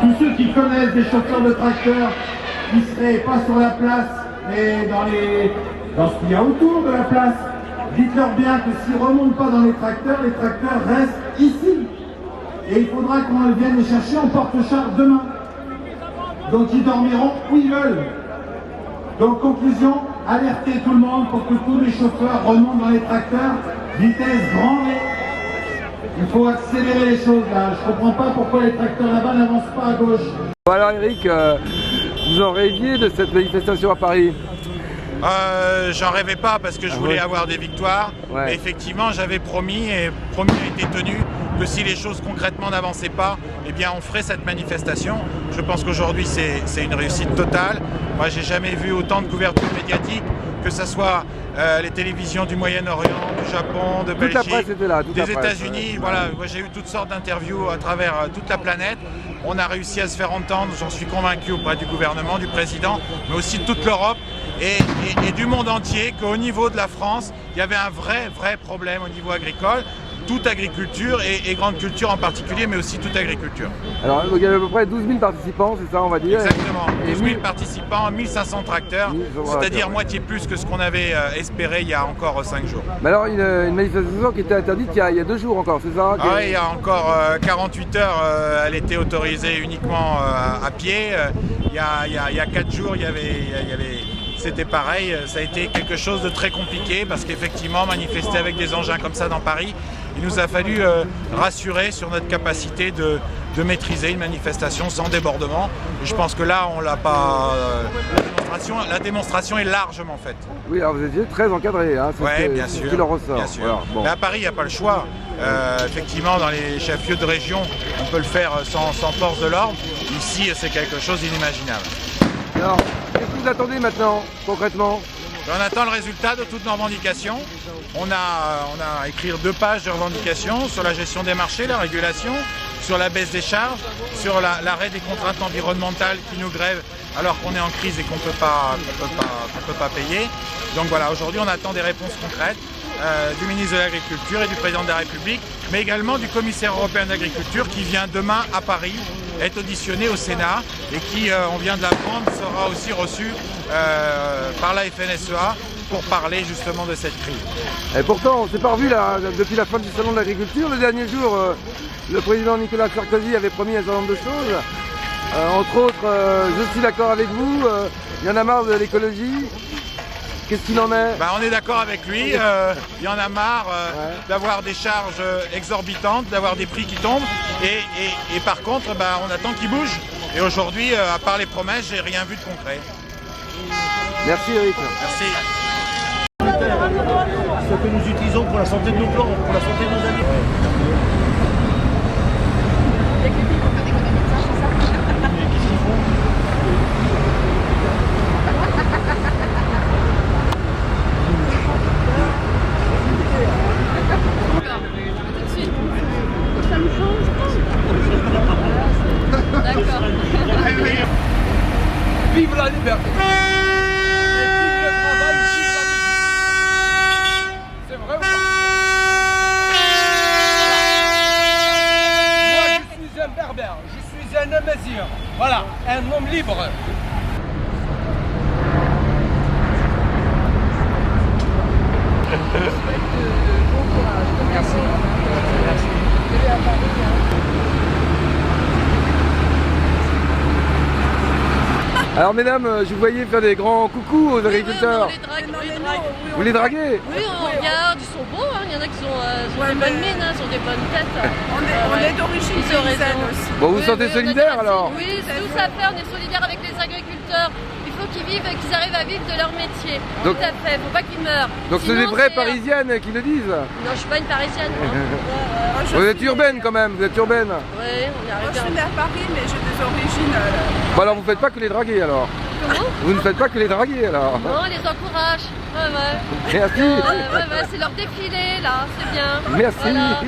Tous ceux qui connaissent des chauffeurs de tracteurs qui seraient pas sur la place, mais dans ce qu'il y a autour de la place, dites-leur bien que s'ils ne remontent pas dans les tracteurs restent ici. Et il faudra qu'on vienne les chercher en porte-char demain. Donc ils dormiront où ils veulent. Donc conclusion, alertez tout le monde pour que tous les chauffeurs remontent dans les tracteurs, vitesse grand V. Il faut accélérer les choses là. Je comprends pas pourquoi les tracteurs là-bas n'avancent pas à gauche. Bon alors Eric, vous en rêviez de cette manifestation à Paris? J'en rêvais pas parce que je voulais avoir des victoires. Ouais. Mais effectivement, j'avais promis et promis a été tenu que si les choses concrètement n'avançaient pas, eh bien on ferait cette manifestation. Je pense qu'aujourd'hui c'est une réussite totale. Moi j'ai jamais vu autant de couverture médiatique, que ce soit les télévisions du Moyen-Orient, du Japon, de Belgique, la presse était là, des États-Unis. Voilà, moi j'ai eu toutes sortes d'interviews à travers toute la planète. On a réussi à se faire entendre, j'en suis convaincu, auprès du gouvernement, du président, mais aussi de toute l'Europe et du monde entier, qu'au niveau de la France, il y avait un vrai problème au niveau agricole. Toute agriculture et grande culture en particulier, mais aussi toute agriculture. Alors il y avait à peu près 12 000 participants, c'est ça on va dire? Exactement, et 12 000 participants, 1500 tracteurs, c'est-à-dire moitié plus que ce qu'on avait espéré il y a encore 5 jours. Mais alors une manifestation qui était interdite il y a 2 jours encore, c'est ça? Ah oui, il y a encore 48 heures, elle était autorisée uniquement à pied. Il y a 4 jours, c'était pareil, ça a été quelque chose de très compliqué parce qu'effectivement, manifester avec des engins comme ça dans Paris, il nous a fallu rassurer sur notre capacité de maîtriser une manifestation sans débordement. Et je pense que là, on l'a pas. La démonstration est largement faite. Oui, alors vous étiez très encadré, hein, oui, bien sûr. Ce qui leur ressort. Bien sûr. Voilà, bon. Mais à Paris, il n'y a pas le choix. Effectivement, dans les chefs-lieux de région, on peut le faire sans force de l'ordre. Ici, c'est quelque chose d'inimaginable. Alors, qu'est-ce que vous attendez maintenant, concrètement? On attend le résultat de toutes nos revendications. On a écrit 2 pages de revendications sur la gestion des marchés, la régulation, sur la baisse des charges, sur l'arrêt des contraintes environnementales qui nous grèvent alors qu'on est en crise et qu'on peut pas payer. Donc voilà, aujourd'hui on attend des réponses concrètes du ministre de l'Agriculture et du président de la République, mais également du commissaire européen d'agriculture qui vient demain à Paris être auditionné au Sénat et qui, on vient de l'apprendre, sera aussi reçu par la FNSEA pour parler justement de cette crise. Et pourtant, on ne s'est pas revu là, depuis la fin du salon de l'agriculture. Le dernier jour, le président Nicolas Sarkozy avait promis un certain nombre de choses. Entre autres, je suis d'accord avec vous, il y en a marre de l'écologie. Qu'est-ce qu'il en est? On est d'accord avec lui, il y en a marre d'avoir des charges exorbitantes, d'avoir des prix qui tombent et par contre on attend qu'il bouge. Et aujourd'hui, à part les promesses, j'ai rien vu de concret. Merci Eric. Merci. Ce que nous utilisons pour la santé de nos plants, pour la santé de nos amis. Vive la liberté! Vive le travail, vive la musique! C'est vrai ou pas? Moi je suis un berbère, je suis un amazigh. Voilà, un homme libre. Merci. Alors mesdames, je vous voyais faire des grands coucous aux agriculteurs. Vous les draguez? Oui, on regarde, ils sont beaux, hein. Il y en a qui ont des bonnes mines, hein, ont des bonnes têtes. On est d'origine paysanne aussi. Bon, vous vous sentez solidaire alors? Oui, c'est tout ça fait, on est solidaire avec les agriculteurs. Il faut qu'ils arrivent à vivre de leur métier. Donc, tout à fait, faut pas qu'ils meurent. Donc c'est des vraies parisiennes qui le disent? Non, je suis pas une parisienne. Vous êtes urbaine quand même, vous êtes urbaine? Oui, on y arrive. Moi je suis née à Paris, mais j'ai des origines... Bon alors vous faites pas que les draguer alors? Comment? Vous ne faites pas que les draguer alors? Non, on les encourage. Ouais. Merci. C'est leur défilé là, c'est bien. Merci. Voilà.